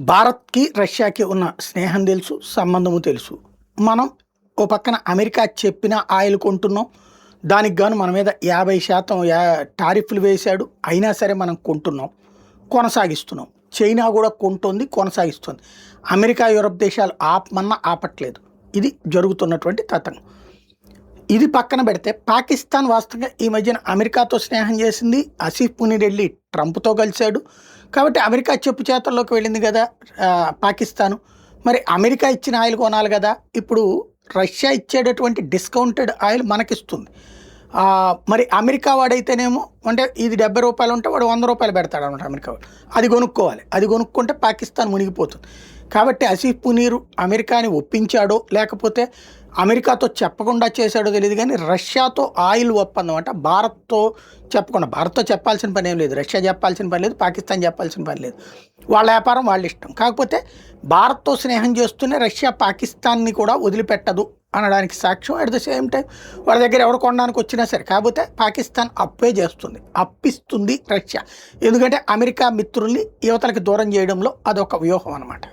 భారత్‌కి, రష్యాకి ఉన్న స్నేహం తెలుసు, సంబంధము తెలుసు. మనం ఓ పక్కన అమెరికా చెప్పిన ఆయిల్ కొంటున్నాం. దానికి గాను మన మీద 50% టారిఫ్‌లు వేశాడు. అయినా సరే మనం కొంటున్నాం. కొనసాగిస్తున్నాం. చైనా గూడా కొంటోంది, కొనసాగిస్తుంది. అమెరికా, యూరప్ దేశాలు ఆపమన్నా ఆపట్లేదు. ఇది జరుగుతున్నటువంటి తతంగం. ఇది పక్కన పెడితే పాకిస్తాన్ వాస్తవంగా ఈ మధ్యన అమెరికాతో స్నేహం చేసింది. ఆసిఫ్ మునీర్ ఎళ్లి ట్రంప్‌తో కలిసాడు. కాబట్టి అమెరికా చెప్పు చేతల్లోకి వెళ్ళింది గదా! పాకిస్తాను. మరి అమెరికా ఇచ్చిన ఆయిల్ కొనాలి గదా! ఇప్పుడు రష్యా ఇచ్చేటటువంటి డిస్కౌంటెడ్ ఆయిల్ మనకిస్తుంది. మరి అమెరికా వాడైతేనేమో అంటే ఇది రూ. 70 ఉంటే వాడు రూ. 100 పెడతాడనమాట అమెరికా వాడు. అది కొనుక్కోవాలి. అది కొనుక్కుంటే పాకిస్తాన్ మునిగిపోతుంది. కాబట్టి ఆసిఫ్ మునీర్ అమెరికాని ఒప్పించాడో లేకపోతే అమెరికాతో చెప్పకుండా చేశాడో తెలీదు గానీ రష్యాతో ఆయిల్ ఒప్పందం అంటే భారత్‌తో చెప్పకుండా భారత్‌తో చెప్పాల్సిన పనేం లేదు. రష్యా చెప్పాల్సిన పని లేదు. పాకిస్తాన్ చెప్పాల్సిన పని లేదు. వాళ్ళ వ్యాపారం వాళ్ళ ఇష్టం. కాకపోతే భారత్‌తో స్నేహం చేస్తూనే రష్యా పాకిస్తాన్‌ని కూడా వదిలిపెట్టదు అనడానికి సాక్ష్యం. అట్ ద సేమ్ టైమ్ వాళ్ళ దగ్గర ఎవరు కొనడానికి వచ్చినా సరే కాకపోతే పాకిస్తాన్ అప్పే చేస్తుంది. అప్పిస్తుంది రష్యా. ఎందుకంటే అమెరికా మిత్రుల్ని యువతలకి దూరం చేయడంలో అదొక వ్యూహం అనమాట.